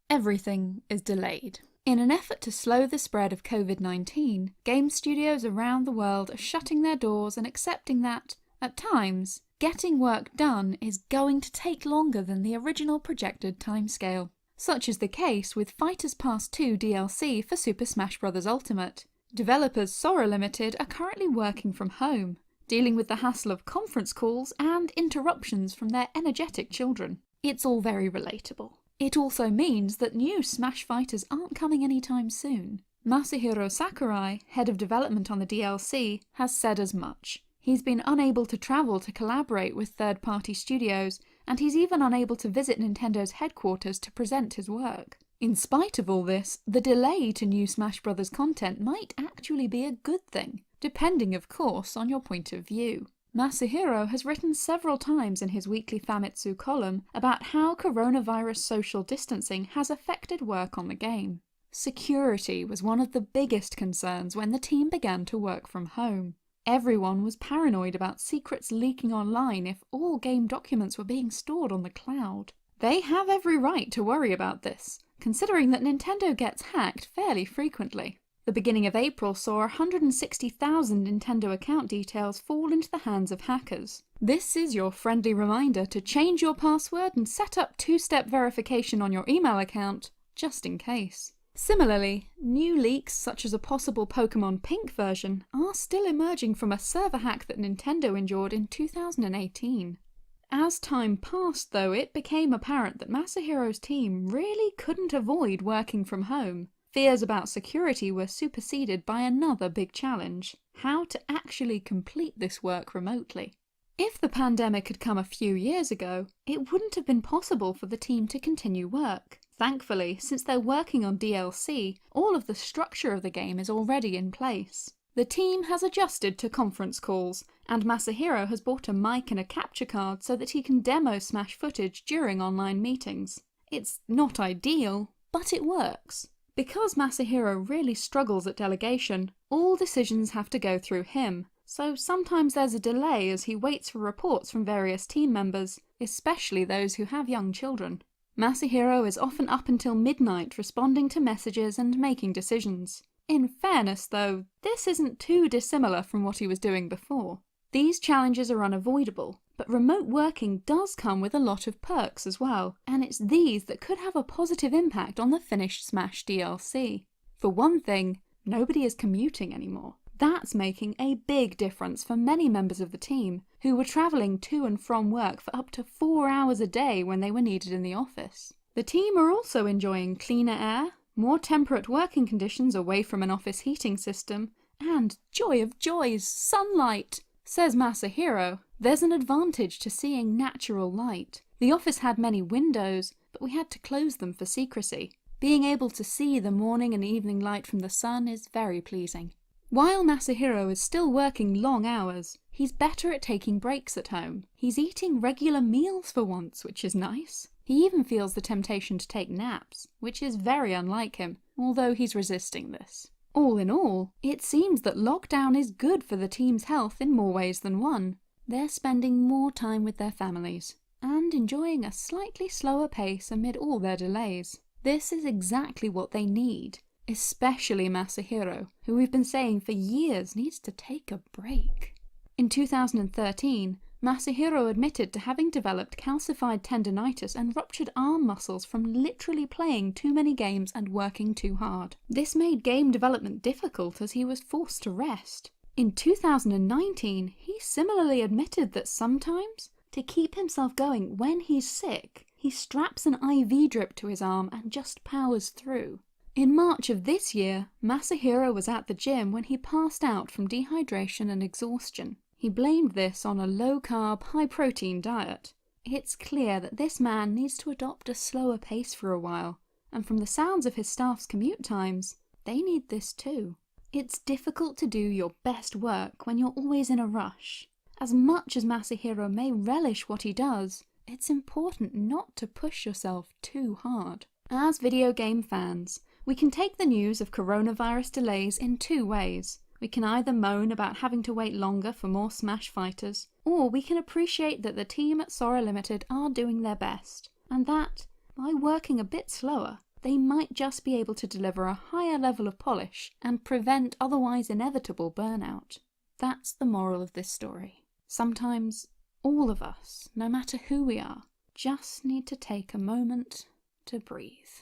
Everything is delayed. In an effort to slow the spread of COVID-19, game studios around the world are shutting their doors and accepting that, at times, getting work done is going to take longer than the original projected timescale. Such is the case with Fighters Pass 2 DLC for Super Smash Bros. Ultimate. Developers Sora Limited are currently working from home, dealing with the hassle of conference calls and interruptions from their energetic children. It's all very relatable. It also means that new Smash fighters aren't coming anytime soon. Masahiro Sakurai, head of development on the DLC, has said as much. He's been unable to travel to collaborate with third-party studios, and he's even unable to visit Nintendo's headquarters to present his work. In spite of all this, the delay to new Smash Bros. Content might actually be a good thing, depending of course on your point of view. Masahiro has written several times in his weekly Famitsu column about how coronavirus social distancing has affected work on the game. Security was one of the biggest concerns when the team began to work from home. Everyone was paranoid about secrets leaking online if all game documents were being stored on the cloud. They have every right to worry about this, considering that Nintendo gets hacked fairly frequently. The beginning of April saw 160,000 Nintendo account details fall into the hands of hackers. This is your friendly reminder to change your password and set up two-step verification on your email account, just in case. Similarly, new leaks such as a possible Pokemon Pink version are still emerging from a server hack that Nintendo endured in 2018. As time passed though, it became apparent that Masahiro's team really couldn't avoid working from home. Fears about security were superseded by another big challenge: how to actually complete this work remotely. If the pandemic had come a few years ago, it wouldn't have been possible for the team to continue work. Thankfully, since they're working on DLC, all of the structure of the game is already in place. The team has adjusted to conference calls, and Masahiro has bought a mic and a capture card so that he can demo Smash footage during online meetings. It's not ideal, but it works. Because Masahiro really struggles at delegation, all decisions have to go through him, so sometimes there's a delay as he waits for reports from various team members, especially those who have young children. Masahiro is often up until midnight responding to messages and making decisions. In fairness though, this isn't too dissimilar from what he was doing before. These challenges are unavoidable, but remote working does come with a lot of perks as well, and it's these that could have a positive impact on the finished Smash DLC. For one thing, nobody is commuting anymore. That's making a big difference for many members of the team, who were travelling to and from work for up to 4 hours a day when they were needed in the office. The team are also enjoying cleaner air, more temperate working conditions away from an office heating system, and, joy of joys, sunlight! Says Masahiro, there's an advantage to seeing natural light. The office had many windows, but we had to close them for secrecy. Being able to see the morning and evening light from the sun is very pleasing. While Masahiro is still working long hours, he's better at taking breaks at home. He's eating regular meals for once, which is nice. He even feels the temptation to take naps, which is very unlike him, although he's resisting this. All in all, it seems that lockdown is good for the team's health in more ways than one. They're spending more time with their families, and enjoying a slightly slower pace amid all their delays. This is exactly what they need, especially Masahiro, who we've been saying for years needs to take a break. In 2013, Masahiro admitted to having developed calcified tendinitis and ruptured arm muscles from literally playing too many games and working too hard. This made game development difficult as he was forced to rest. In 2019, he similarly admitted that sometimes, to keep himself going when he's sick, he straps an IV drip to his arm and just powers through. In March of this year, Masahiro was at the gym when he passed out from dehydration and exhaustion. He blamed this on a low-carb, high-protein diet. It's clear that this man needs to adopt a slower pace for a while, and from the sounds of his staff's commute times, they need this too. It's difficult to do your best work when you're always in a rush. As much as Masahiro may relish what he does, it's important not to push yourself too hard. As video game fans, we can take the news of coronavirus delays in two ways. We can either moan about having to wait longer for more Smash fighters, or we can appreciate that the team at Sora Limited are doing their best, and that, by working a bit slower, they might just be able to deliver a higher level of polish and prevent otherwise inevitable burnout. That's the moral of this story. Sometimes all of us, no matter who we are, just need to take a moment to breathe.